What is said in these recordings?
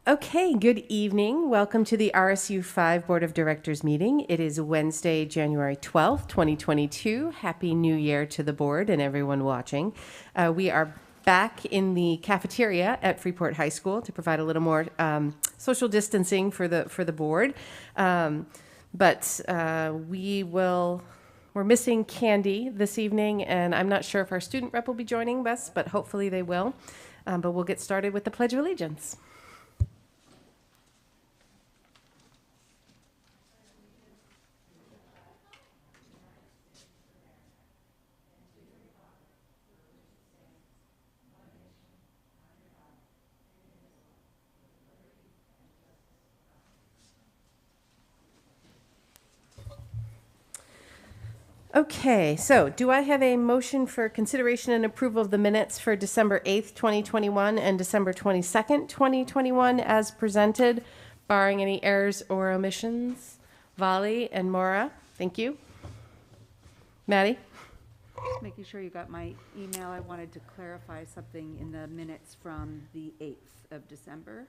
Okay, good evening. Welcome to the RSU 5 Board of Directors meeting. It is Wednesday, January 12th, 2022. Happy New Year to the board and everyone watching. We are back in the cafeteria at Freeport High School to provide a little more social distancing for the board. But we're missing Candy this evening, and I'm not sure if our student rep will be joining us, but hopefully they will. But we'll get started with the Pledge of Allegiance. Okay, so do I have a motion for consideration and approval of the minutes for December 8th, 2021 and December 22nd, 2021 as presented, barring any errors or omissions? Vali and Maura, thank you. Maddie? Making sure you got my email. I wanted to clarify something in the minutes from the 8th of December.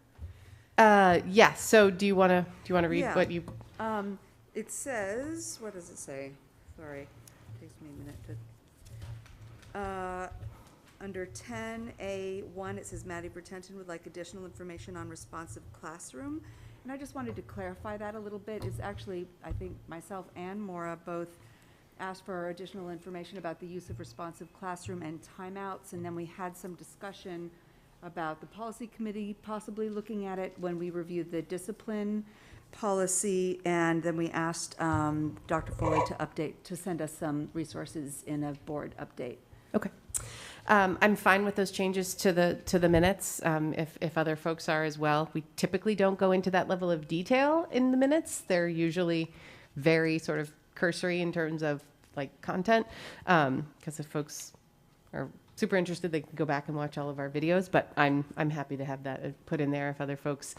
Yeah, so do you want to read Yeah. what you... It says, what does it say? Sorry, it takes me a minute to. Under 10A1, it says Maddie Bertenton would like additional information on responsive classroom. And I just wanted to clarify that a little bit. It's actually, I think myself and Maura both asked for additional information about the use of responsive classroom and timeouts. And then we had some discussion about the policy committee possibly looking at it when we reviewed the discipline policy, and then we asked Dr. Foley to send us some resources in a board update. Okay. I'm fine with those changes to the minutes, if other folks are as well. We typically don't go into that level of detail in the minutes. They're usually very sort of cursory in terms of like content, because if folks are super interested, they can go back and watch all of our videos, but I'm happy to have that put in there if other folks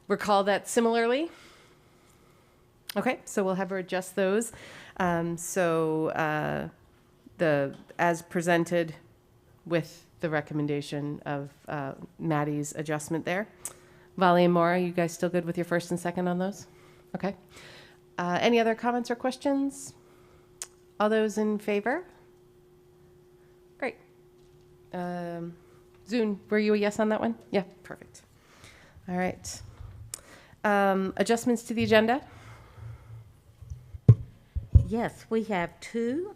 recall that similarly. Okay, so we'll have her adjust those. The as presented with the recommendation of Maddie's adjustment there. Vali and Maura, you guys still good with your first and second on those? Okay. Any other comments or questions? All those in favor? Great. Zune, were you a yes on that one? Yeah, perfect. All right. Adjustments to the agenda? Yes, we have two.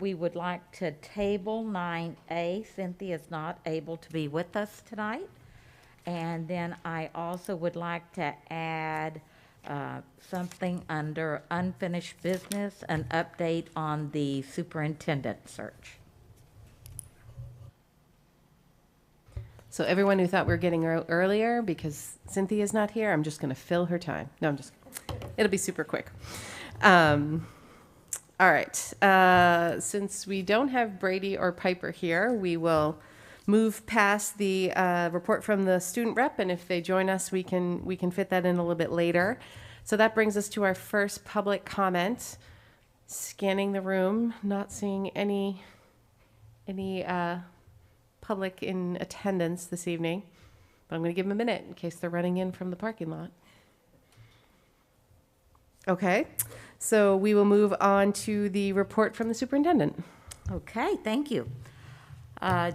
We would like to table 9A. Cynthia's not able to be with us tonight. And then I also would like to add something under unfinished business, an update on the superintendent search. So everyone who thought we were getting earlier because Cynthia's not here, I'm just going to fill her time. No, I'm just, it'll be super quick. All right. Since we don't have Brady or Piper here, we will move past the report from the student rep, and if they join us, we can fit that in a little bit later. So that brings us to our first public comment. Scanning the room, not seeing any public in attendance this evening, but I'm going to give them a minute in case they're running in from the parking lot. Okay, so we will move on to the report from the superintendent. Okay, thank you.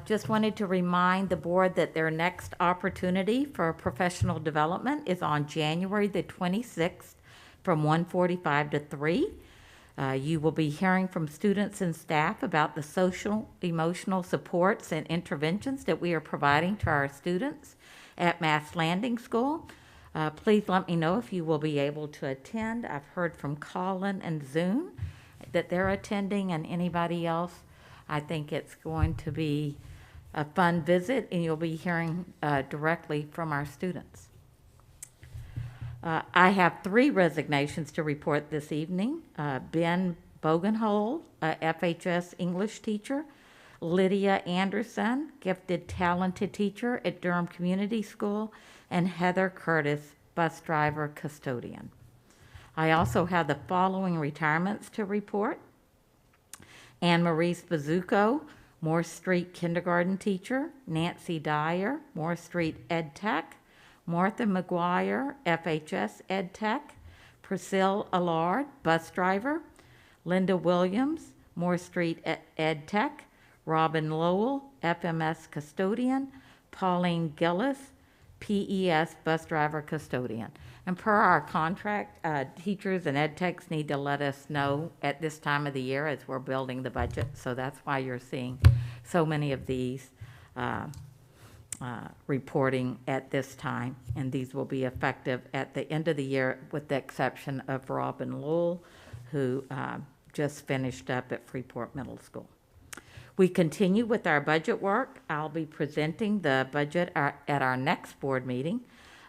Just wanted to remind the board that their next opportunity for professional development is on January the 26th from 1:45 to 3. You will be hearing from students and staff about the social, emotional supports and interventions that we are providing to our students at Mass Landing School. Please let me know if you will be able to attend. I've heard from Colin and Zoom that they're attending, and anybody else. I think it's going to be a fun visit, and you'll be hearing directly from our students. I have 3 resignations to report this evening. Ben Bogenhole, FHS English teacher. Lydia Anderson, gifted, talented teacher at Durham Community School. And Heather Curtis, bus driver, custodian. I also have the following retirements to report. Anne-Marie Spazuko, Moore Street kindergarten teacher. Nancy Dyer, Moore Street ed tech. Martha McGuire, FHS Ed Tech, Priscilla Allard, bus driver, Linda Williams, Moore Street Ed Tech, Robin Lowell, FMS custodian, Pauline Gillis, PES bus driver custodian. And per our contract, teachers and ed techs need to let us know at this time of the year as we're building the budget. So that's why you're seeing so many of these reporting at this time. And these will be effective at the end of the year, with the exception of Robin Lowell, who just finished up at Freeport Middle School. We continue with our budget work. I'll be presenting the budget at our next board meeting.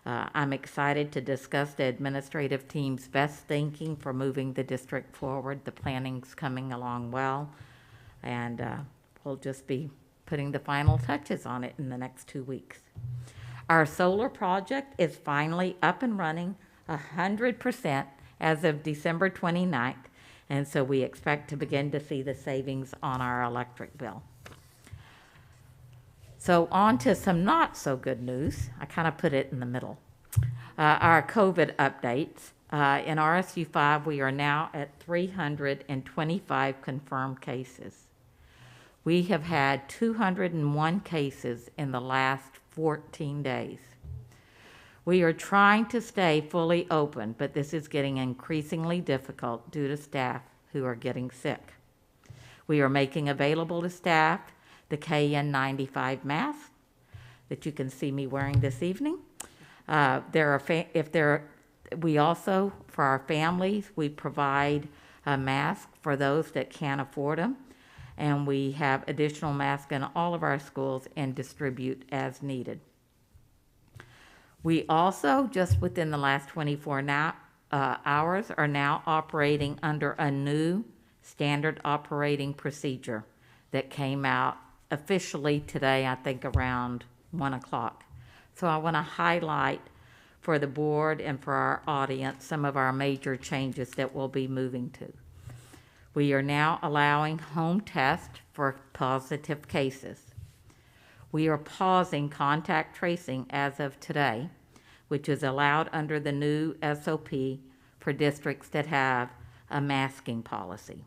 I'm excited to discuss the administrative team's best thinking for moving the district forward. The planning's coming along well, and we'll just be putting the final touches on it in the next 2 weeks. Our solar project is finally up and running 100% as of December 29th, and so we expect to begin to see the savings on our electric bill. So on to some not so good news. I kind of put it in the middle. Our COVID updates. In RSU 5, we are now at 325 confirmed cases. We have had 201 cases in the last 14 days. We are trying to stay fully open, but this is getting increasingly difficult due to staff who are getting sick. We are making available to staff the KN95 mask that you can see me wearing this evening. We also, for our families, we provide a mask for those that can't afford them, and we have additional masks in all of our schools and distribute as needed. We also, just within the last 24 hours, are now operating under a new standard operating procedure that came out officially today, I think around 1 o'clock. So I want to highlight for the board and for our audience some of our major changes that we'll be moving to. We are now allowing home tests for positive cases. We are pausing contact tracing as of today, which is allowed under the new SOP for districts that have a masking policy.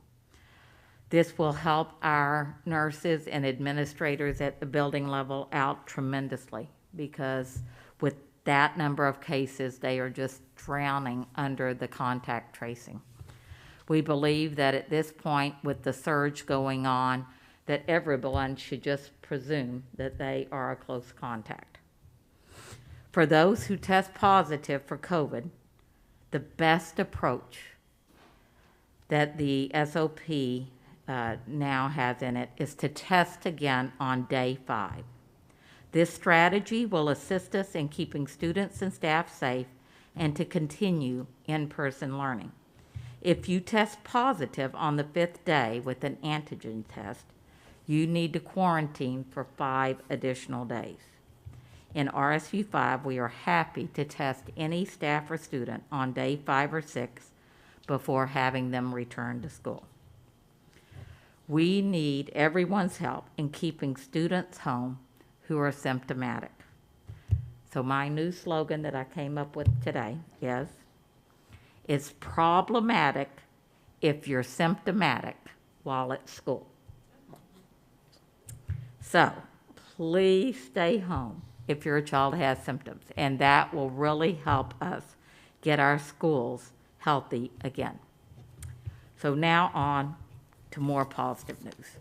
This will help our nurses and administrators at the building level out tremendously, because with that number of cases, they are just drowning under the contact tracing. We believe that at this point, with the surge going on, that everyone should just presume that they are a close contact. For those who test positive for COVID, the best approach that the SOP now has in it is to test again on day 5. This strategy will assist us in keeping students and staff safe and to continue in-person learning. If you test positive on the 5th day with an antigen test, you need to quarantine for 5 additional days. In RSU 5, we are happy to test any staff or student on day 5 or 6 before having them return to school. We need everyone's help in keeping students home who are symptomatic. So my new slogan that I came up with today is, it's problematic if you're symptomatic while at school. So please stay home if your child has symptoms, and that will really help us get our schools healthy again. So now on to more positive news.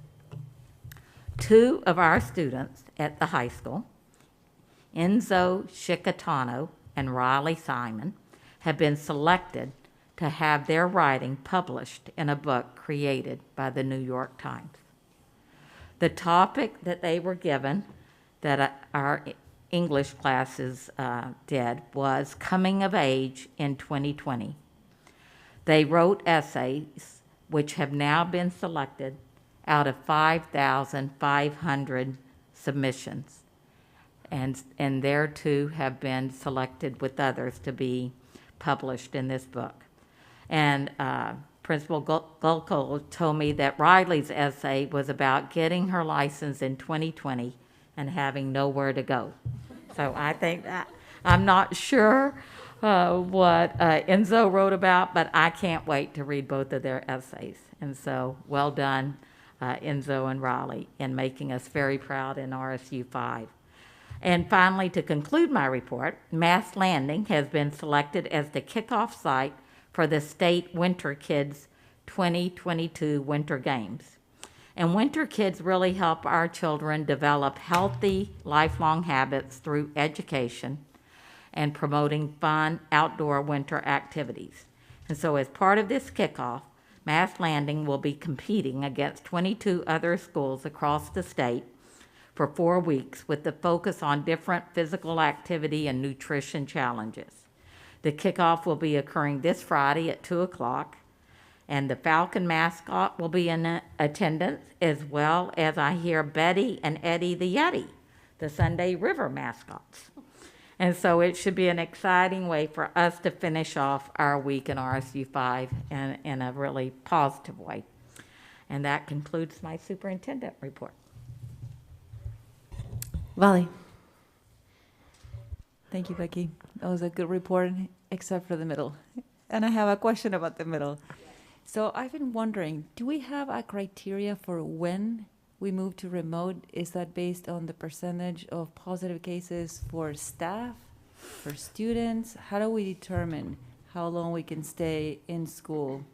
2 of our students at the high school, Enzo Chicatano and Riley Simon, have been selected to have their writing published in a book created by the New York Times. The topic that they were given, that our English classes did, was coming of age in 2020. They wrote essays which have now been selected out of 5,500 submissions. And their 2 have been selected with others to be published in this book. And Principal Gulko told me that Riley's essay was about getting her license in 2020 and having nowhere to go. So I think I'm not sure what Enzo wrote about, but I can't wait to read both of their essays. And so, well done, Enzo and Raleigh, in making us very proud in RSU 5. And finally, to conclude my report, Mass Landing has been selected as the kickoff site for the State Winter Kids 2022 Winter Games. And Winter Kids really help our children develop healthy, lifelong habits through education and promoting fun outdoor winter activities. And so as part of this kickoff, Mass Landing will be competing against 22 other schools across the state for 4 weeks with the focus on different physical activity and nutrition challenges. The kickoff will be occurring this Friday at 2 o'clock, and the Falcon mascot will be in attendance, as well as I hear Betty and Eddie the Yeti, the Sunday River mascots. And so it should be an exciting way for us to finish off our week in RSU 5 in a really positive way. And that concludes my superintendent report. Vali. Thank you, Becky. That was a good report, except for the middle. And I have a question about the middle. So I've been wondering, do we have a criteria for when we move to remote? Is that based on the percentage of positive cases for staff, for students? How do we determine how long we can stay in school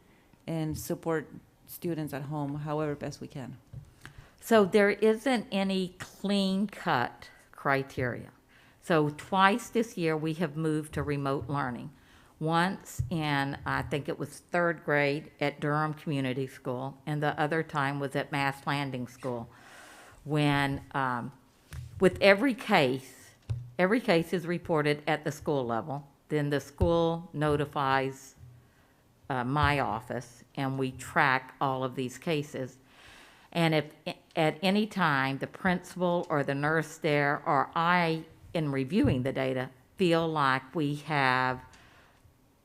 and support students at home however best we can? So there isn't any clean-cut criteria. So twice this year we have moved to remote learning. Once in, I think it was 3rd grade at Durham Community School, and the other time was at Mass Landing School. When, with every case is reported at the school level, then the school notifies my office, and we track all of these cases. And if at any time the principal or the nurse there or I, in reviewing the data, feel like we have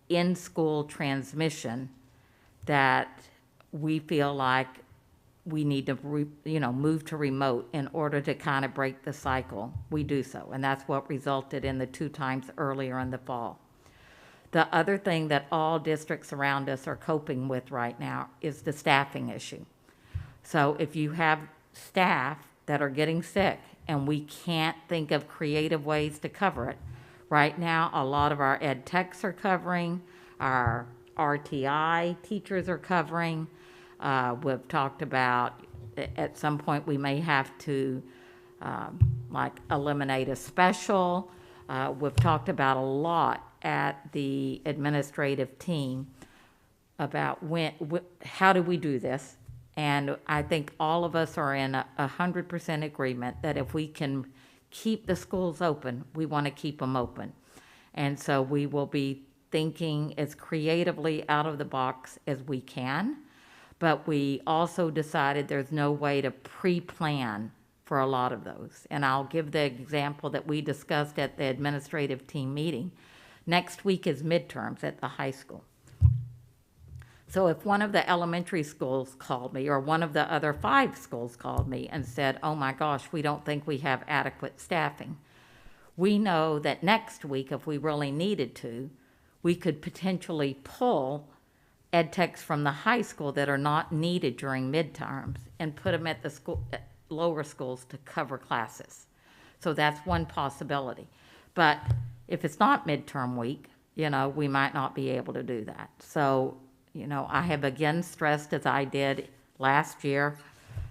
in-school transmission, that we feel like we need to move to remote in order to kind of break the cycle, we do so. And that's what resulted in the 2 times earlier in the fall. The other thing that all districts around us are coping with right now is the staffing issue. So if you have staff that are getting sick and we can't think of creative ways to cover it, right now a lot of our ed techs are covering, our RTI teachers are covering. We've talked about at some point we may have to eliminate a special. We've talked about a lot at the administrative team about how do we do this. And I think all of us are in 100% agreement that if we can keep the schools open, we want to keep them open. And so we will be thinking as creatively out of the box as we can. But we also decided there's no way to pre-plan for a lot of those. And I'll give the example that we discussed at the administrative team meeting. Next week is midterms at the high school. So if one of the elementary schools called me, or one of the other 5 schools called me and said, oh my gosh, we don't think we have adequate staffing, we know that next week, if we really needed to, we could potentially pull ed techs from the high school that are not needed during midterms and put them at the school, at lower schools to cover classes. So that's one possibility. But if it's not midterm week, we might not be able to do that. So, I have again stressed, as I did last year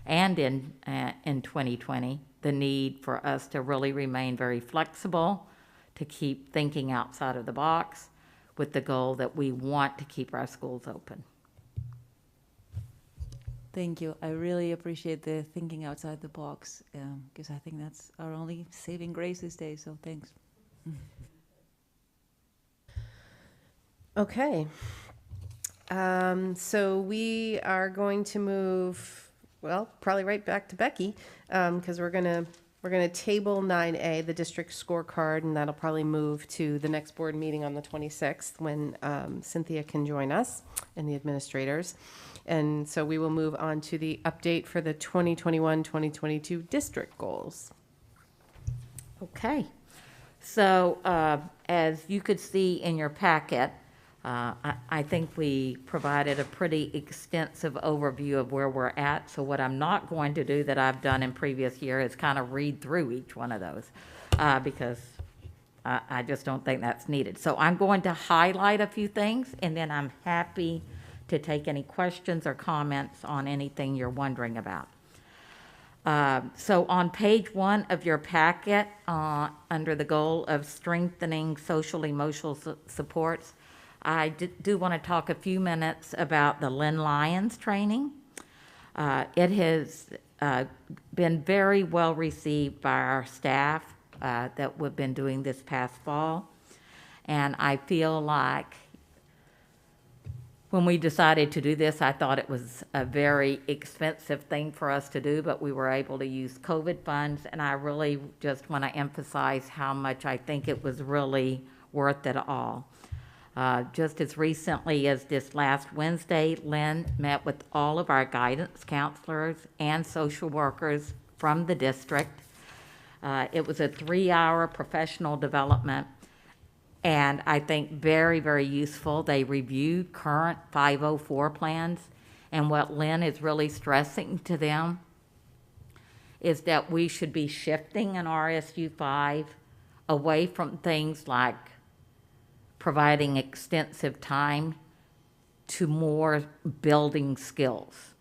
and in 2020, the need for us to really remain very flexible, to keep thinking outside of the box, with the goal that we want to keep our schools open. Thank you. I really appreciate the thinking outside the box, because I think that's our only saving grace these days, so thanks. Okay. So we are going to move, probably right back to Becky, because we're gonna table 9A, the district scorecard, and that'll probably move to the next board meeting on the 26th when Cynthia can join us and the administrators. And so we will move on to the update for the 2021-2022 district goals. Okay. So as you could see in your packet, I think we provided a pretty extensive overview of where we're at. So what I'm not going to do that I've done in previous year is kind of read through each one of those because I just don't think that's needed. So I'm going to highlight a few things, and then I'm happy to take any questions or comments on anything you're wondering about. So on page 1 of your packet, under the goal of strengthening social emotional supports, I do want to talk a few minutes about the Lynn Lyons training. It has been very well received by our staff that we've been doing this past fall. And I feel like when we decided to do this, I thought it was a very expensive thing for us to do, but we were able to use COVID funds. And I really just want to emphasize how much I think it was really worth it all. Just as recently as this last Wednesday, Lynn met with all of our guidance counselors and social workers from the district. It was a 3-hour professional development, and I think very, very useful. They reviewed current 504 plans, and what Lynn is really stressing to them is that we should be shifting in RSU 5 away from things like providing extensive time to more building skills.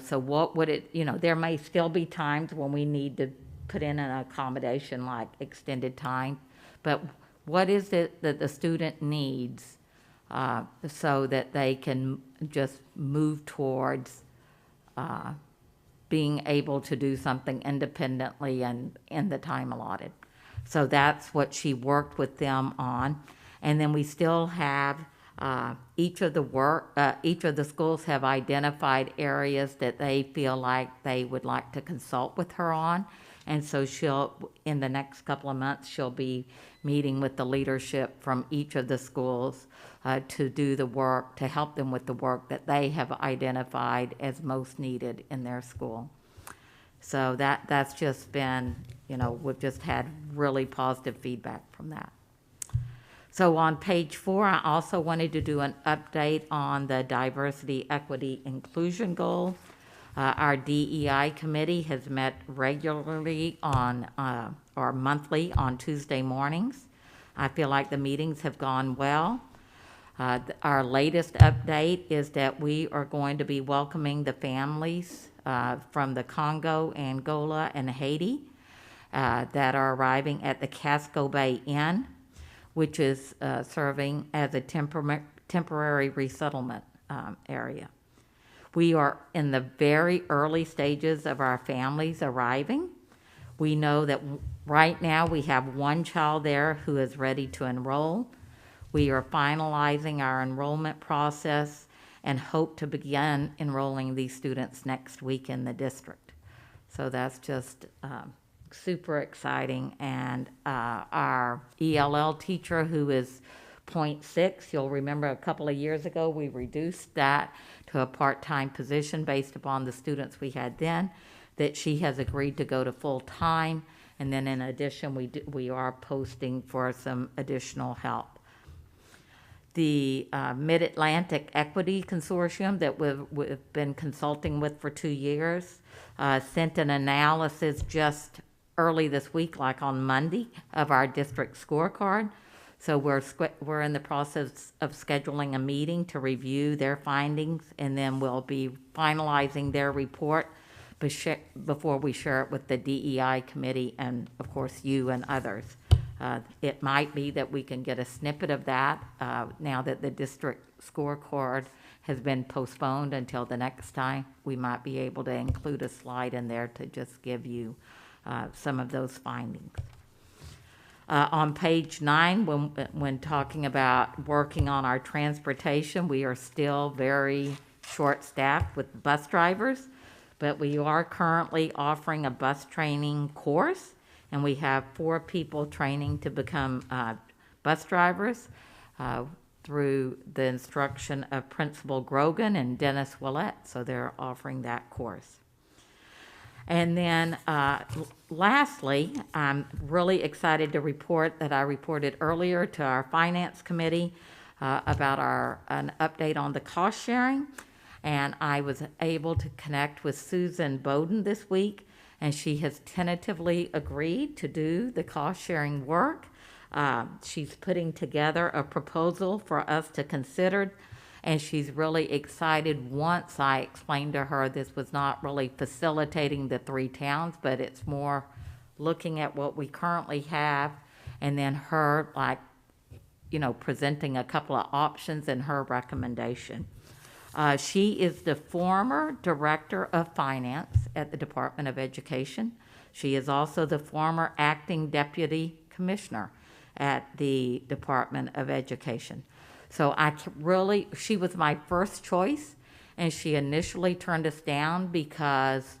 So what would it, there may still be times when we need to put in an accommodation like extended time, but what is it that the student needs so that they can just move towards being able to do something independently and in the time allotted. So that's what she worked with them on. And then we still have each of the schools have identified areas that they feel like they would like to consult with her on. And so in the next couple of months, she'll be meeting with the leadership from each of the schools to do the work, to help them with the work that they have identified as most needed in their school. So that's just been, we've just had really positive feedback from that. So on page 4, I also wanted to do an update on the diversity, equity, inclusion goal. Our DEI committee has met regularly or monthly on Tuesday mornings. I feel like the meetings have gone well. Our latest update is that we are going to be welcoming the families from the Congo, Angola, and Haiti that are arriving at the Casco Bay Inn, which is serving as a temporary resettlement area. We are in the very early stages of our families arriving. We know that right now we have one child there who is ready to enroll. We are finalizing our enrollment process and hope to begin enrolling these students next week in the district. So that's just super exciting. And our ELL teacher, who is 0.6, you'll remember a couple of years ago we reduced that to a part-time position based upon the students we had then, that she has agreed to go to full-time. And then in addition, we are posting for some additional help. The Mid-Atlantic Equity Consortium that we've been consulting with for 2 years sent an analysis just early this week, like on Monday, of our district scorecard. So we're in the process of scheduling a meeting to review their findings, and then we'll be finalizing their report before we share it with the DEI committee and, of course, you and others. It might be that we can get a snippet of that now that the district scorecard has been postponed until the next time. We might be able to include a slide in there to just give you some of those findings. On page 9, when talking about working on our transportation, we are still very short-staffed with bus drivers, but we are currently offering a bus training course, and we have 4 people training to become bus drivers through the instruction of Principal Grogan and Dennis Willett, so they're offering that course. And then lastly, I'm really excited to report that I reported earlier to our Finance Committee about an update on the cost sharing. And I was able to connect with Susan Bowden this week, and she has tentatively agreed to do the cost sharing work. She's putting together a proposal for us to consider, and she's really excited once I explained to her this was not really facilitating the 3 towns, but it's more looking at what we currently have, and then her, like, you know, presenting a couple of options and her recommendation. She is the former Director of Finance at the Department of Education. She is also the former Acting Deputy Commissioner at the Department of Education. So she was my first choice, and she initially turned us down because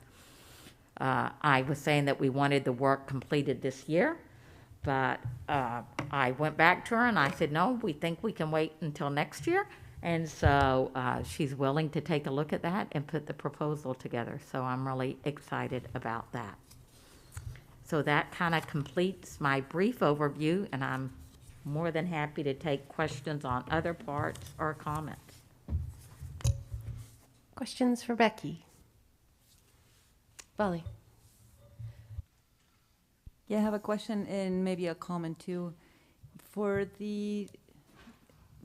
I was saying that we wanted the work completed this year. But I went back to her and I said, no, we think we can wait until next year. And so she's willing to take a look at that and put the proposal together. So I'm really excited about that. So that kind of completes my brief overview, and I'm more than happy to take questions on other parts or comments. Questions for Becky? Polly? Yeah, I have a question and maybe a comment too. For the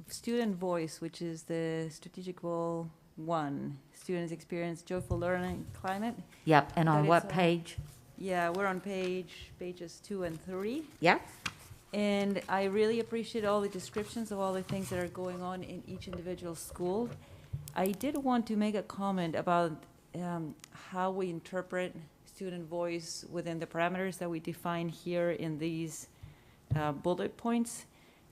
student voice, which is the strategic goal 1, students experience joyful learning climate. Yep, and on That what is, page? Yeah, we're on pages 2 and 3. Yep. And I really appreciate all the descriptions of all the things that are going on in each individual school. I did want to make a comment about how we interpret student voice within the parameters that we define here in these bullet points,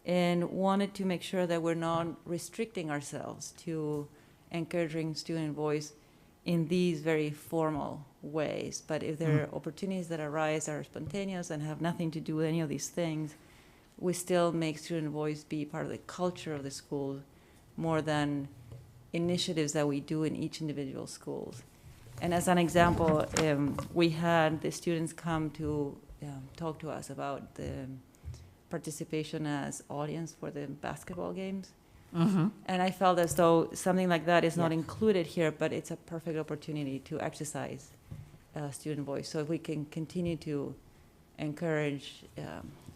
and wanted to make sure that we're not restricting ourselves to encouraging student voice in these very formal ways. But if there are opportunities that arise that are spontaneous and have nothing to do with any of these things, we still make student voice be part of the culture of the school more than initiatives that we do in each individual schools. And as an example, we had the students come to talk to us about the participation as audience for the basketball games. Mm-hmm. And I felt as though something like that is not Yes. included here, but it's a perfect opportunity to exercise student voice. So if we can continue to encourage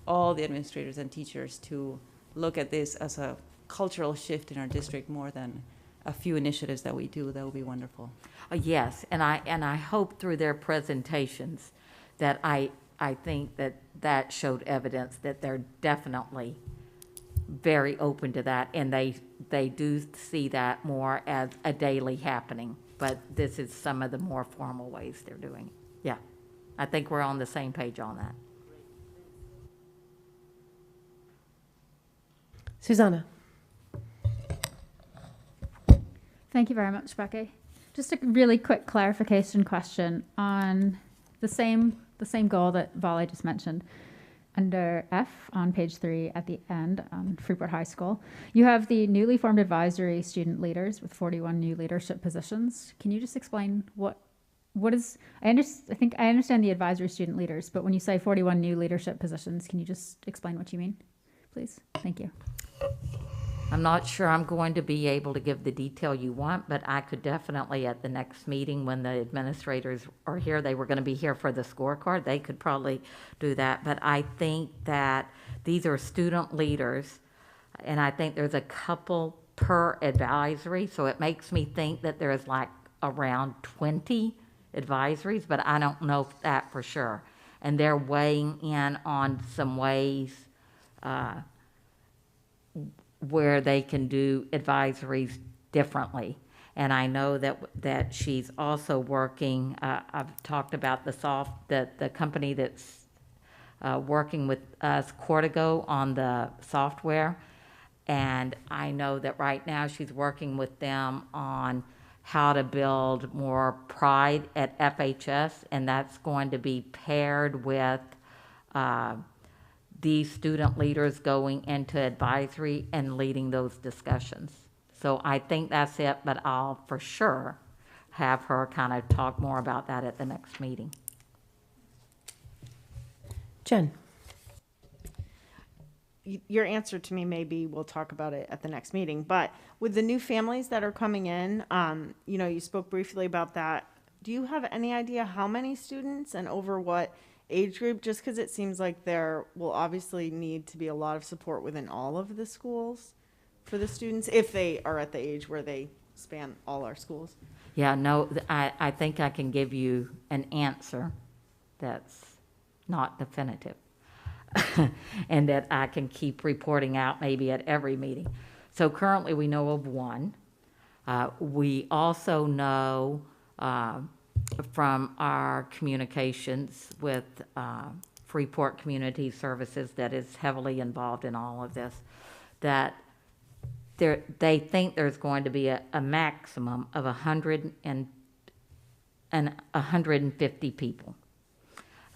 all the administrators and teachers to look at this as a cultural shift in our district more than a few initiatives that we do, that would be wonderful. Yes, and I hope through their presentations that I think that showed evidence that they're definitely very open to that, and they do see that more as a daily happening. But this is some of the more formal ways they're doing it. Yeah, I think we're on the same page on that. Susanna? Thank you very much, Becky. Just a really quick clarification question on the same goal that Vale just mentioned. Under F on page 3 at the end on Freeport High School, you have the newly formed advisory student leaders with 41 new leadership positions. Can you just explain what is, I think I understand the advisory student leaders, but when you say 41 new leadership positions, can you just explain what you mean, please? Thank you. I'm not sure I'm going to be able to give the detail you want, but I could definitely at the next meeting when the administrators are here, they were going to be here for the scorecard, they could probably do that. But I think that these are student leaders, and I think there's a couple per advisory, so it makes me think that there's like around 20 advisories, but I don't know that for sure. And they're weighing in on some ways where they can do advisories differently. And I know that she's also working, I've talked about the company that's working with us, Cortigo, on the software. And I know that right now she's working with them on how to build more pride at FHS, and that's going to be paired with these student leaders going into advisory and leading those discussions. So I think that's it, but I'll for sure have her kind of talk more about that at the next meeting. Jen? Your answer to me may be we'll talk about it at the next meeting, but with the new families that are coming in, you spoke briefly about that. Do you have any idea how many students and over what age group? Just because it seems like there will obviously need to be a lot of support within all of the schools for the students if they are at the age where they span all our schools. Yeah, no, I think I can give you an answer that's not definitive. And that I can keep reporting out maybe at every meeting. So currently we know of one. We also know from our communications with Freeport Community Services that is heavily involved in all of this, that they think there's going to be a maximum of 150 people.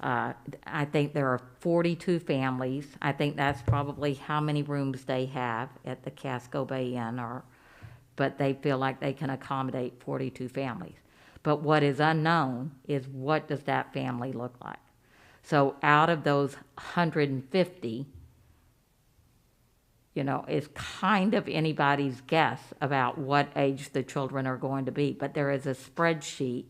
I think there are 42 families. I think that's probably how many rooms they have at the Casco Bay Inn, but they feel like they can accommodate 42 families. But what is unknown is what does that family look like? So out of those 150, it's kind of anybody's guess about what age the children are going to be. But there is a spreadsheet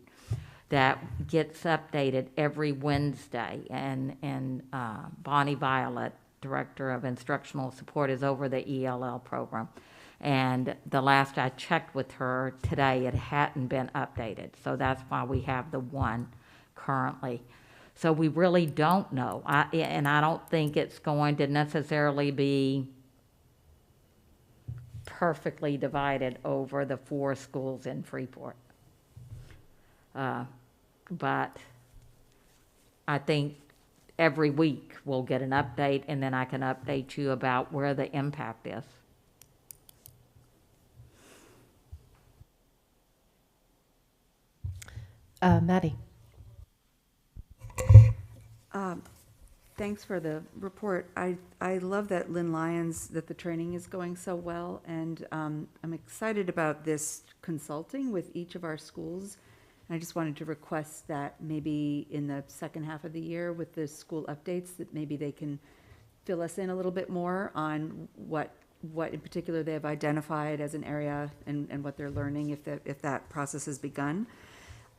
that gets updated every Wednesday, and Bonnie Violet, Director of Instructional Support, is over the ELL program. And the last I checked with her today, it hadn't been updated. So that's why we have the one currently. So we really don't know. And I don't think it's going to necessarily be perfectly divided over the 4 schools in Freeport. But I think every week we'll get an update, and then I can update you about where the impact is. Maddie? Thanks for the report. I love that Lynn Lyons, that the training is going so well, and I'm excited about this consulting with each of our schools. I just wanted to request that maybe in the second half of the year with the school updates, that maybe they can fill us in a little bit more on what in particular they have identified as an area and what they're learning if that process has begun.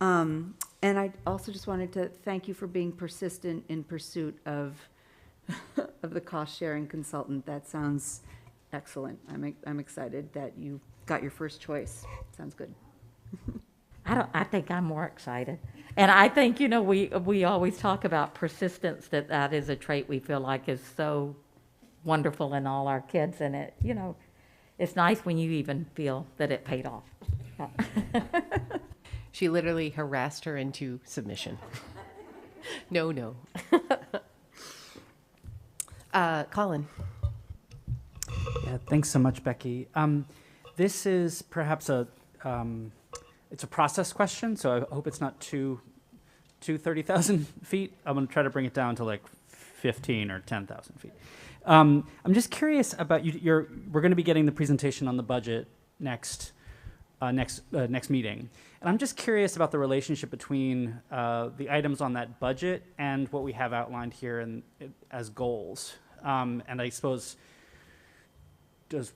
And I also just wanted to thank you for being persistent in pursuit of the cost-sharing consultant. That sounds excellent. I'm excited that you got your first choice. Sounds good. I think I'm more excited. And I think, we always talk about persistence, that is a trait we feel like is so wonderful in all our kids. And it's nice when you even feel that it paid off. She literally harassed her into submission. No. Colin? Yeah, thanks so much, Becky. This is perhaps it's a process question, so I hope it's not too 30,000 feet. I'm going to try to bring it down to like 15 or 10,000 feet. I'm just curious about we're going to be getting the presentation on the budget next meeting, and I'm just curious about the relationship between the items on that budget and what we have outlined here as goals. And I suppose just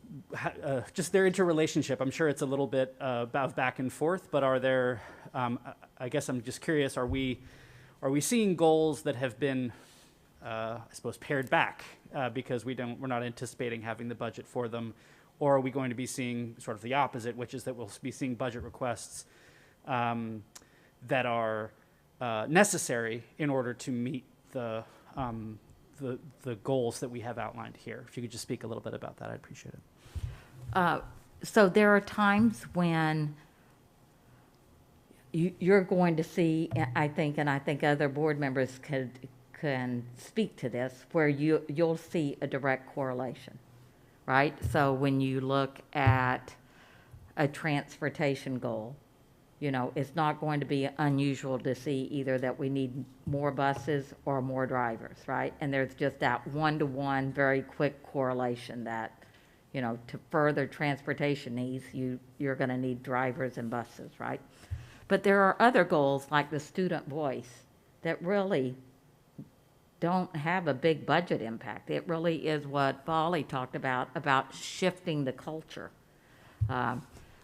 their interrelationship. I'm sure it's a little bit of back and forth, but are there? I guess I'm just curious. Are we seeing goals that have been, I suppose, pared back because we're not anticipating having the budget for them, or are we going to be seeing sort of the opposite, which is that we'll be seeing budget requests that are necessary in order to meet the goals that we have outlined here? If you could just speak a little bit about that, I'd appreciate it. So there are times when you're going to see, I think other board members can speak to this, where you'll see a direct correlation, right? So when you look at a transportation goal, it's not going to be unusual to see either that we need more buses or more drivers, right? And there's just that one-to-one, very quick correlation that, to further transportation needs, you're going to need drivers and buses, right? But there are other goals like the student voice that really don't have a big budget impact. It really is what Bali talked about shifting the culture.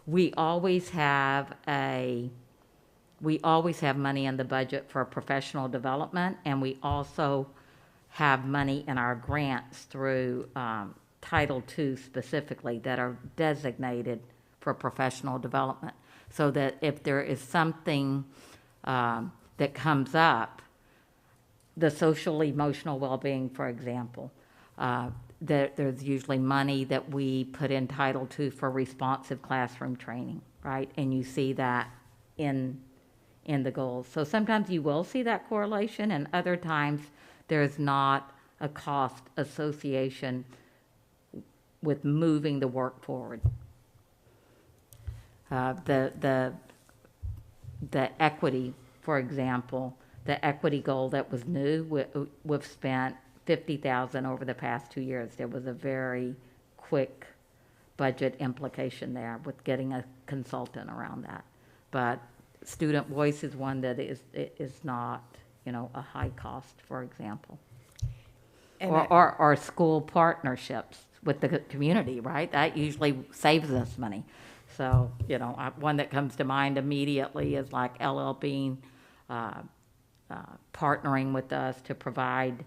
We always have money in the budget for professional development, and we also have money in our grants through Title II specifically that are designated for professional development. So that if there is something that comes up, the social emotional well-being, for example, there's usually money that we put in Title II for responsive classroom training, right? And you see that in the goals. So sometimes you will see that correlation, and other times there's not a cost association with moving the work forward. The equity, for example, the equity goal that was new, we've spent $50,000 over the past 2 years. There was a very quick budget implication there with getting a consultant around that. But student voice is one that is not, a high cost, for example. And Or school partnerships with the community, right? That usually saves us money. So, one that comes to mind immediately is like LL Bean partnering with us to provide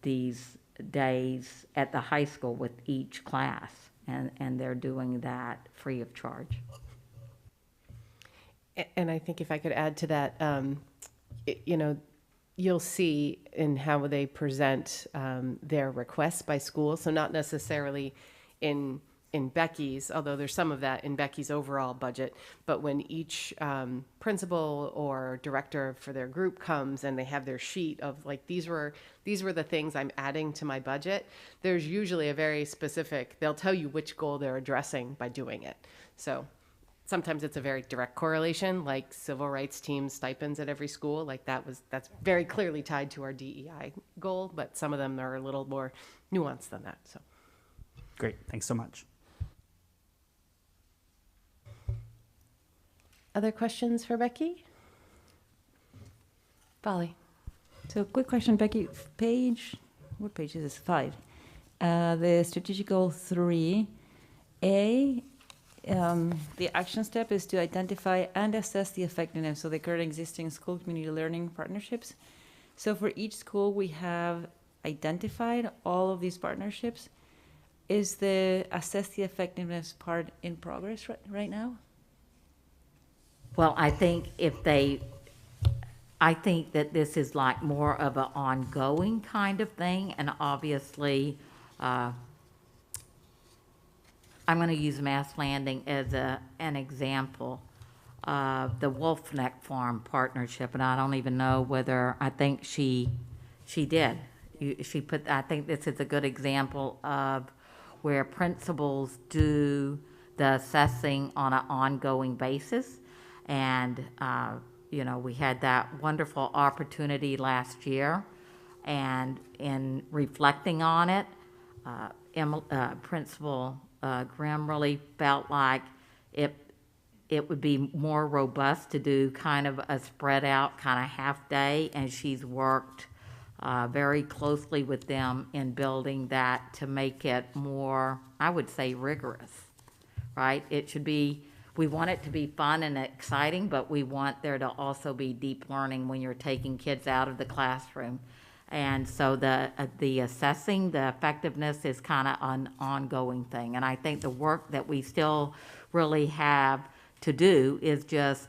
these days at the high school with each class, and they're doing that free of charge. And I think if I could add to that, you'll see in how they present their requests by school. So not necessarily in Becky's, although there's some of that in Becky's overall budget, but when each principal or director for their group comes and they have their sheet of like, these were the things I'm adding to my budget, there's usually a very specific, they'll tell you which goal they're addressing by doing it. So sometimes it's a very direct correlation, like civil rights team stipends at every school, like that's very clearly tied to our DEI goal, but some of them are a little more nuanced than that. So Great, thanks so much. other questions for Becky? Bali. So quick question, Becky, what page is this? 5. The strategic goal 3A, the action step is to identify and assess the effectiveness of the current existing school community learning partnerships. So for each school, we have identified all of these partnerships. Is the assess the effectiveness part in progress right now? Well, I think that this is like more of an ongoing kind of thing, and obviously, I'm going to use Mass Landing as an example of the Wolf Neck Farm partnership, and I don't even know whether, I think she did. I think this is a good example of where principals do the assessing on an ongoing basis. And, we had that wonderful opportunity last year. And in reflecting on it, Principal Grimm really felt like it would be more robust to do kind of a spread out kind of half day. And she's worked very closely with them in building that to make it more, I would say, rigorous, right? We want it to be fun and exciting, but we want there to also be deep learning when you're taking kids out of the classroom. And so the assessing the effectiveness is kind of an ongoing thing. And I think the work that we still really have to do is just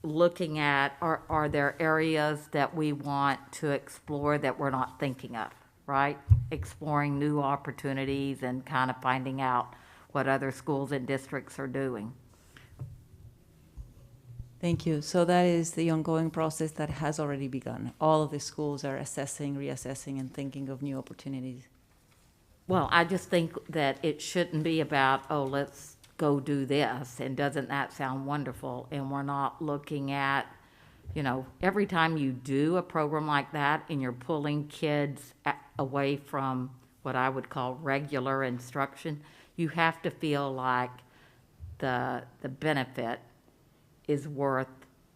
looking at, are there areas that we want to explore that we're not thinking of, right? Exploring new opportunities and kind of finding out what other schools and districts are doing. Thank you. So that is the ongoing process that has already begun. All of the schools are assessing, reassessing, and thinking of new opportunities. Well, I just think that it shouldn't be about, oh, let's go do this, and doesn't that sound wonderful? And we're not looking at, every time you do a program like that and you're pulling kids away from what I would call regular instruction, you have to feel like the benefit is worth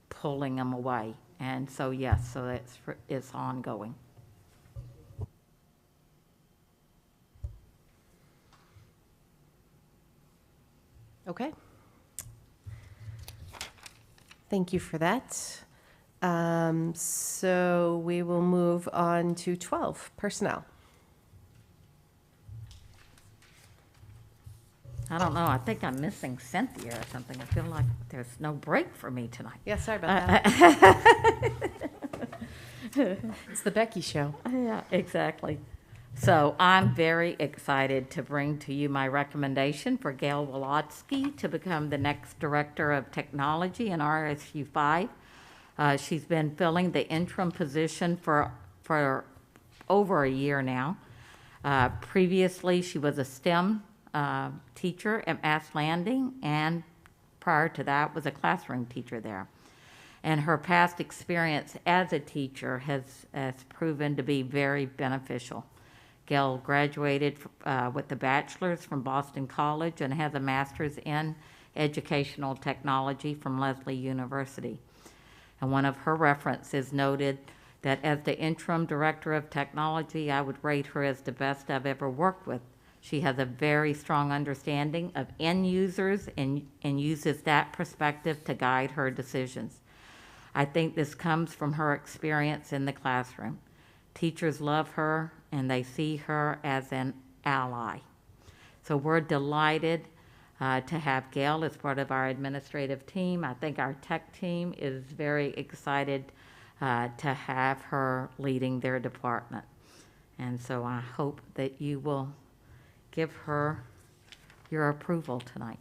pulling them away. And so, yes, so it's ongoing. Okay. Thank you for that. So we will move on to 12, personnel. I don't know, I think I'm missing Cynthia or something. I feel like there's no break for me tonight. Yeah, sorry about that. It's the Becky Show. Yeah, exactly. So I'm very excited to bring to you my recommendation for Gail Walotsky to become the next Director of Technology in RSU 5. She's been filling the interim position for over a year now. Previously, she was a STEM teacher at Mass Landing, and prior to that was a classroom teacher there. And her past experience as a teacher has proven to be very beneficial. Gail graduated with a bachelor's from Boston College and has a master's in educational technology from Lesley University. And one of her references noted that as the interim director of technology, I would rate her as the best I've ever worked with. She has a very strong understanding of end users and uses that perspective to guide her decisions. I think this comes from her experience in the classroom. Teachers love her and they see her as an ally. So we're delighted to have Gail as part of our administrative team. I think our tech team is very excited to have her leading their department. And so I hope that you will give her your approval tonight.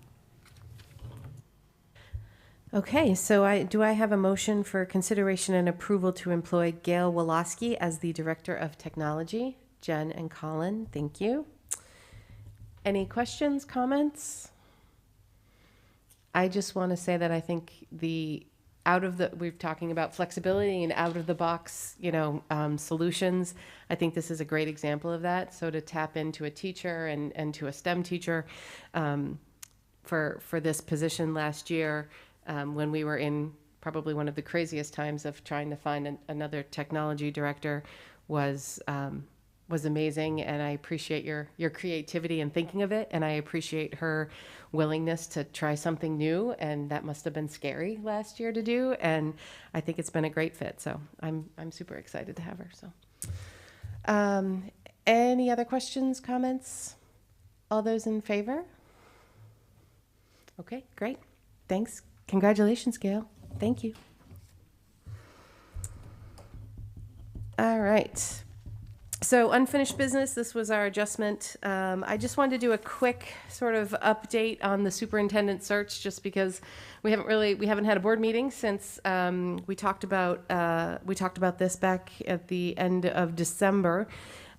Okay, so do I have a motion for consideration and approval to employ Gail Walotsky as the Director of Technology? Jen and Colin, thank you. Any questions, comments? I just want to say that I think we're talking about flexibility and out of the box, solutions. I think this is a great example of that. So to tap into a teacher and to a STEM teacher for this position last year, when we were in probably one of the craziest times of trying to find another technology director was amazing. And I appreciate your creativity in thinking of it. And I appreciate her willingness to try something new. And that must have been scary last year to do. And I think it's been a great fit. So I'm super excited to have her. So any other questions, comments? All those in favor? Okay, great. Thanks. Congratulations, Gail. Thank you. All right. So unfinished business, this was our adjustment. I just wanted to do a quick sort of update on the superintendent search, just because we haven't had a board meeting since we talked about this back at the end of December.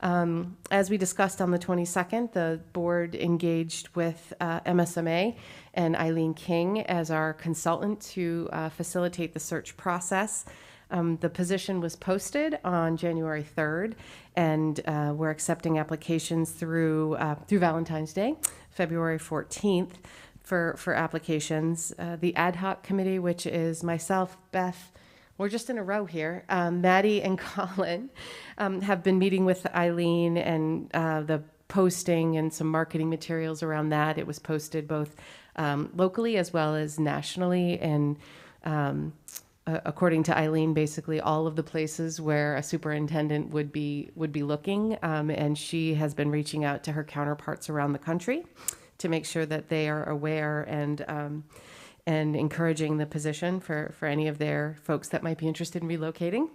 As we discussed on the 22nd, the board engaged with MSMA and Eileen King as our consultant to facilitate the search process. The position was posted on January 3rd, and we're accepting applications through Valentine's Day, February 14th, for applications. The ad hoc committee, which is myself, Beth, we're just in a row here. Maddie and Colin have been meeting with Eileen and the posting and some marketing materials around that. It was posted both locally as well as nationally, and according to Eileen, basically all of the places where a superintendent would be looking, and she has been reaching out to her counterparts around the country to make sure that they are aware and encouraging the position for any of their folks that might be interested in relocating.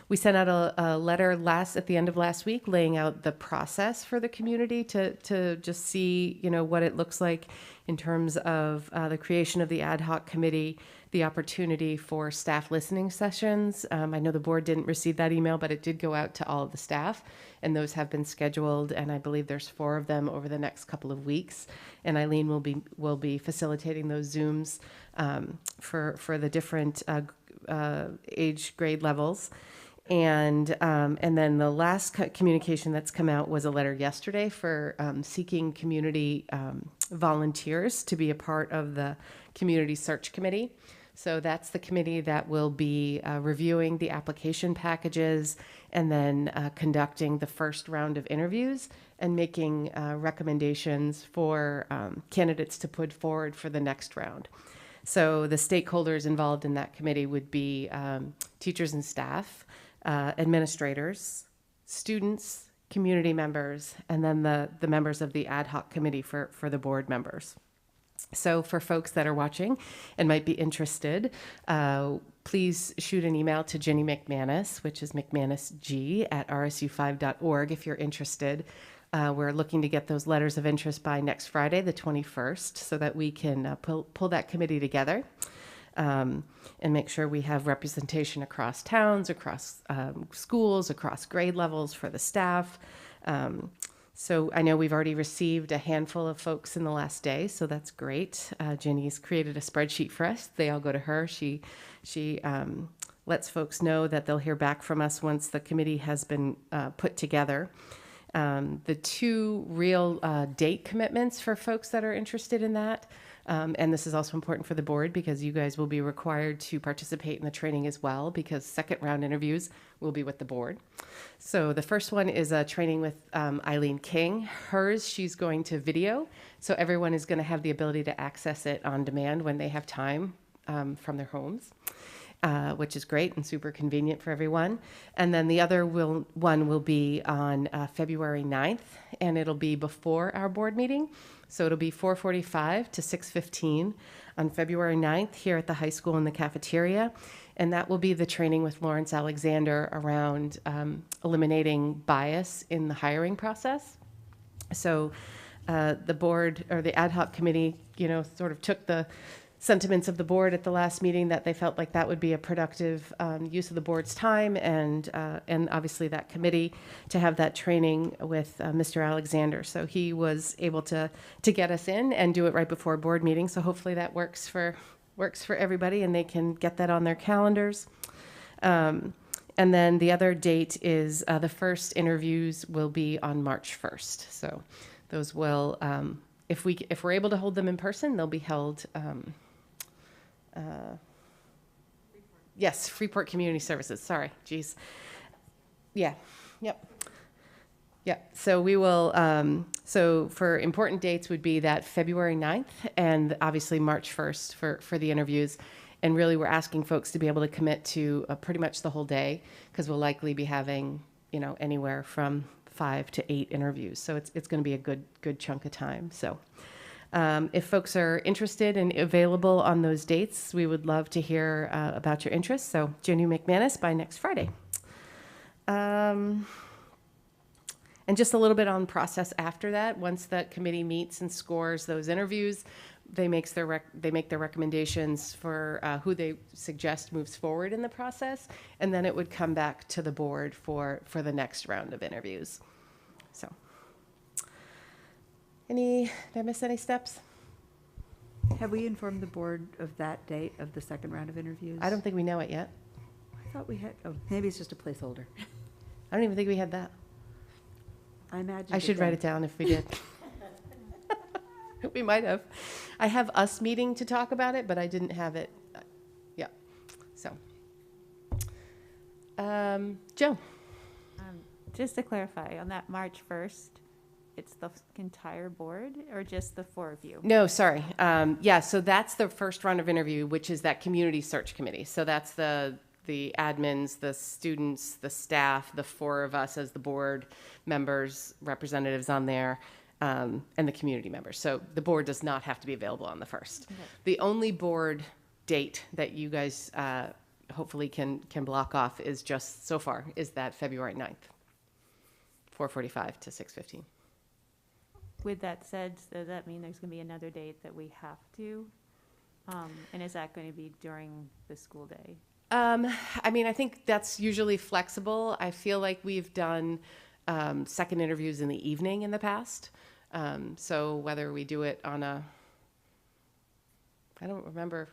We sent out a letter at the end of last week laying out the process for the community to just see, what it looks like in terms of the creation of the ad hoc committee, the opportunity for staff listening sessions. I know the board didn't receive that email, but it did go out to all of the staff, and those have been scheduled, and I believe there's 4 of them over the next couple of weeks. And Eileen will be facilitating those Zooms for the different age grade levels. And then the last communication that's come out was a letter yesterday for seeking community volunteers to be a part of the Community Search Committee. So that's the committee that will be reviewing the application packages and then conducting the first round of interviews and making recommendations for candidates to put forward for the next round. So the stakeholders involved in that committee would be teachers and staff, administrators, students, community members, and then the members of the ad hoc committee for the board members. So for folks that are watching and might be interested, please shoot an email to Jenny McManus, which is mcmanusg@rsu5.org if you're interested. We're looking to get those letters of interest by next Friday, the 21st, so that we can pull that committee together and make sure we have representation across towns, across schools, across grade levels for the staff. So I know we've already received a handful of folks in the last day, so that's great. Jenny's created a spreadsheet for us. They all go to her. She lets folks know that they'll hear back from us once the committee has been put together. The two real date commitments for folks that are interested in that, and this is also important for the board because you guys will be required to participate in the training as well because second round interviews will be with the board. So the first one is a training with Eileen King. Hers, she's going to video, so everyone is going to have the ability to access it on demand when they have time from their homes. Which is great and super convenient for everyone. And then the other one will be on February 9th, and it'll be before our board meeting. So it'll be 4:45 to 6:15 on February 9th here at the high school in the cafeteria. And that will be the training with Lawrence Alexander around eliminating bias in the hiring process. So the board or the ad hoc committee, sort of took the sentiments of the board at the last meeting that they felt like that would be a productive use of the board's time and obviously that committee to have that training with Mr. Alexander. So he was able to get us in and do it right before a board meeting. So hopefully that works for everybody and they can get that on their calendars. And then the other date is the first interviews will be on March 1st. So those will, if we're able to hold them in person, they'll be held. Yes, Freeport Community Services. Sorry, geez. Yeah, yep. So we will, so for important dates would be that February 9th and obviously March 1st for the interviews. And really we're asking folks to be able to commit to pretty much the whole day because we'll likely be having, anywhere from 5 to 8 interviews. So it's going to be a good chunk of time. So if folks are interested and available on those dates, we would love to hear about your interest. So Jenny McManus by next Friday. And just a little bit on process after that. Once that committee meets and scores those interviews, they make their recommendations for who they suggest moves forward in the process, and then it would come back to the board for the next round of interviews. So. Did I miss any steps? Have we informed the board of that date of the second round of interviews? I don't think we know it yet. I thought we had, maybe it's just a placeholder. I don't even think we had that. I imagine. I should write it down if we did. We might have. I have us meeting to talk about it, but I didn't have it. Yeah. So, Joe. Just to clarify, on that March 1st, it's the entire board or just the 4 of you? No, sorry. Yeah, so that's the first round of interview, which is that community search committee. So that's the admins, the students, the staff, the 4 of us as the board members, representatives on there, and the community members. So the board does not have to be available on the 1st. Okay. The only board date that you guys hopefully can block off is just so far is that February 9th, 4:45 to 6:15. With that said, does that mean there's going to be another date that we have to? And is that going to be during the school day? I think that's usually flexible. I feel like we've done second interviews in the evening in the past. So whether we do it on I don't remember.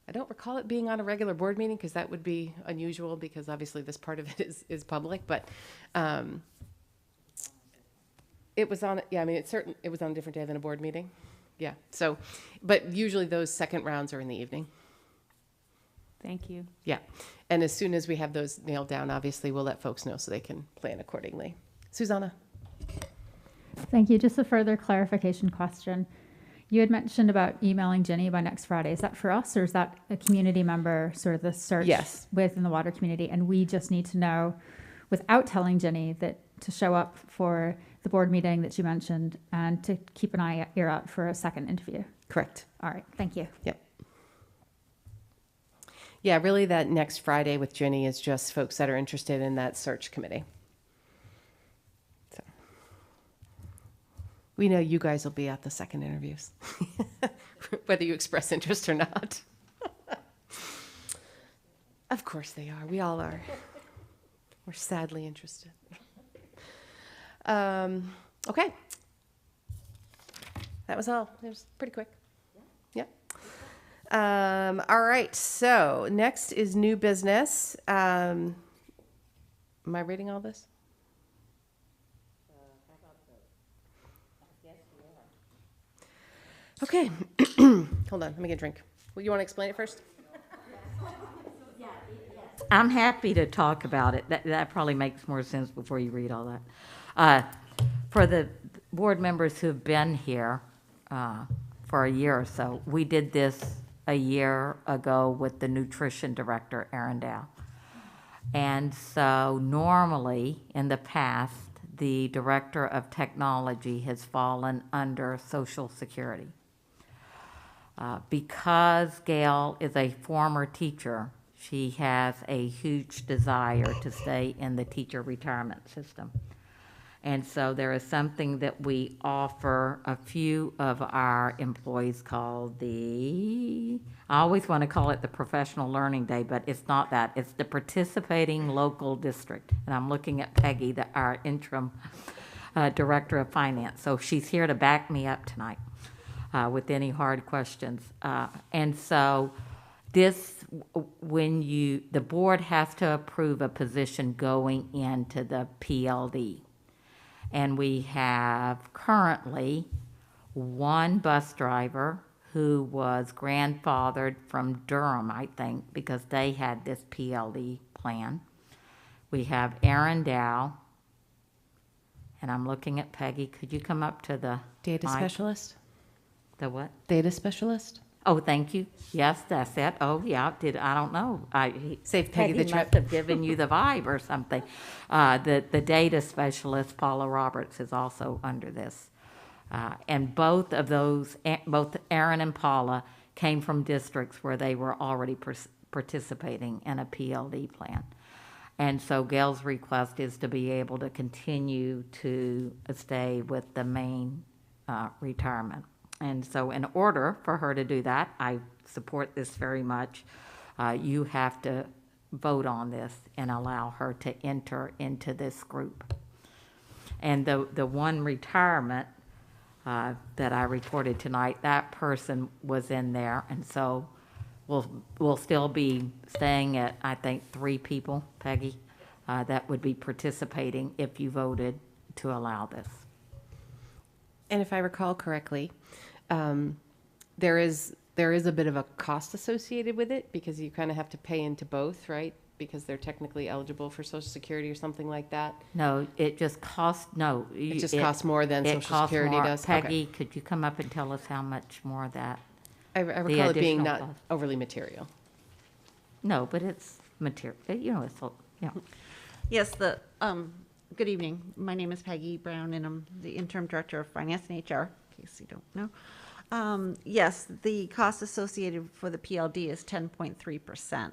I don't recall it being on a regular board meeting because that would be unusual because obviously this part of it is public, but it was on, yeah, I mean, it was on a different day than a board meeting. Yeah, so, but usually those second rounds are in the evening. Thank you. Yeah, and as soon as we have those nailed down, obviously we'll let folks know so they can plan accordingly. Susanna? Thank you. Just a further clarification question. You had mentioned about emailing Jenny by next Friday. Is that for us, or is that a community member, sort of the search Yes. within the water community? And we just need to know, without telling Jenny, that to show up for the board meeting that you mentioned and to keep an ear out for a second interview. Correct. All right. Thank you. Yep. Yeah, really that next Friday with Jenny is just folks that are interested in that search committee. So we know you guys will be at the second interviews, whether you express interest or not. Of course they are. We all are. We're sadly interested. Okay. That was all. It was pretty quick. Yep. All right. So next is new business. Am I reading all this? Okay. Hold on. Let me get a drink. Well, you want to explain it first? I'm happy to talk about it. That probably makes more sense before you read all that. For the board members who've been here for a year or so, we did this a year ago with the nutrition director, Erin Dow. And so normally, in the past, the director of technology has fallen under Social Security. Because Gail is a former teacher, she has a huge desire to stay in the teacher retirement system. And so there is something that we offer a few of our employees called I always want to call it the Professional Learning Day, but it's not that. It's the Participating Local District. And I'm looking at Peggy, our interim Director of Finance. So she's here to back me up tonight with any hard questions. And so the board has to approve a position going into the PLD. And we have currently one bus driver who was grandfathered from Durham, I think, because they had this PLD plan. We have Erin Dow, and I'm looking at Peggy. Could you come up to the Data mic? specialist? The what? Data specialist? Oh, thank you. Yes, that's it. Oh, yeah, I don't know. Save Peggy the trip. must have given you the vibe or something. The data specialist, Paula Roberts, is also under this. And both of those, both Erin and Paula, came from districts where they were already participating in a PLD plan. And so Gail's request is to be able to continue to stay with the main retirement. And so in order for her to do that, I support this very much, you have to vote on this and allow her to enter into this group. And the one retirement that I reported tonight, that person was in there, and so we'll still be staying at, I think, 3 people, Peggy, that would be participating if you voted to allow this. And if I recall correctly, there is a bit of a cost associated with it because you kind of have to pay into both, right? Because they're technically eligible for Social Security or something like that. No, it just costs, no. It just costs more than Social Security does? Okay. Peggy, could you come up and tell us how much more that? I recall it being additional not cost. overly material. No, but it's material, it's, yeah. Yes, good evening. My name is Peggy Brown, and I'm the interim director of finance and HR, in case you don't know. Yes, the cost associated for the PLD is 10.3%.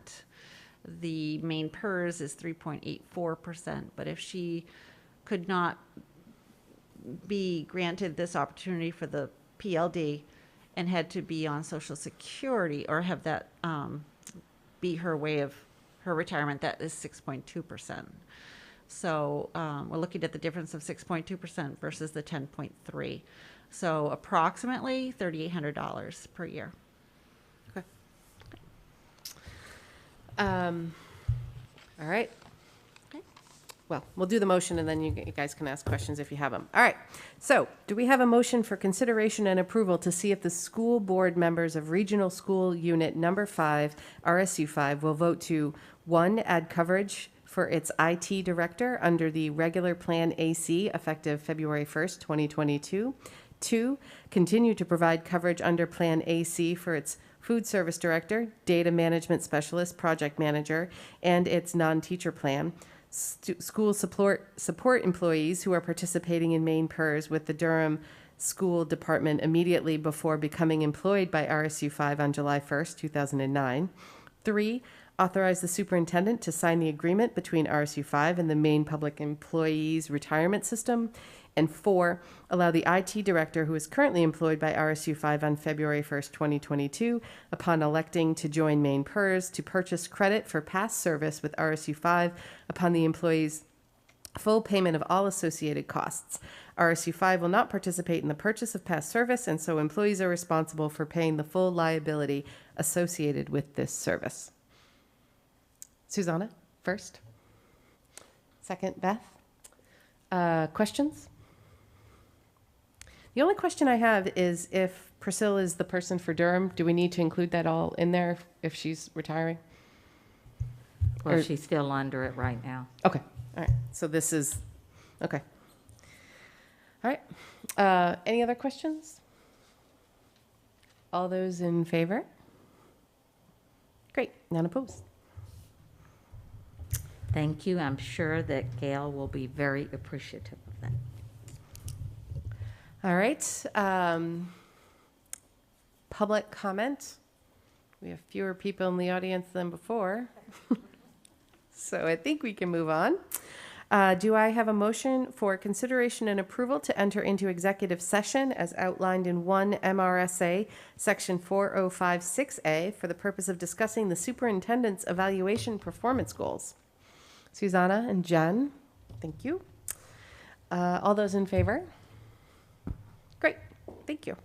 The main PERS is 3.84%, but if she could not be granted this opportunity for the PLD and had to be on Social Security or have that be her way of her retirement, that is 6.2%. So we're looking at the difference of 6.2% versus the 10.3%. So approximately $3,800 per year. All right. Okay. Well, we'll do the motion and then you guys can ask questions if you have them. All right. So do we have a motion for consideration and approval to see if the school board members of Regional School Unit Number 5, RSU 5, will vote to, 1, add coverage for its IT director under the regular plan AC effective February 1st, 2022. 2, continue to provide coverage under plan AC for its food service director, data management specialist, project manager, and its non-teacher plan. School support employees who are participating in main PERS with the Durham School Department immediately before becoming employed by RSU 5 on July 1st, 2009. 3, authorize the superintendent to sign the agreement between RSU 5 and the Maine Public Employees Retirement System. And 4, allow the IT director who is currently employed by RSU 5 on February 1st, 2022, upon electing to join Maine PERS, to purchase credit for past service with RSU 5 upon the employee's full payment of all associated costs. RSU 5 will not participate in the purchase of past service, and so employees are responsible for paying the full liability associated with this service. Susanna, first. Second, Beth. Questions? The only question I have is if Priscilla is the person for Durham, do we need to include that all in there if she's retiring? Well, Or- she's still under it right now. Okay, all right, so this is, okay. All right, any other questions? All those in favor? Great, none opposed. Thank you. I'm sure that Gail will be very appreciative of that. All right, public comment. We have fewer people in the audience than before. So I think we can move on. Do I have a motion for consideration and approval to enter into executive session as outlined in 1 MRSA Section 4056A for the purpose of discussing the superintendent's evaluation performance goals? Susanna and Jen, thank you. All those in favor? Great, thank you.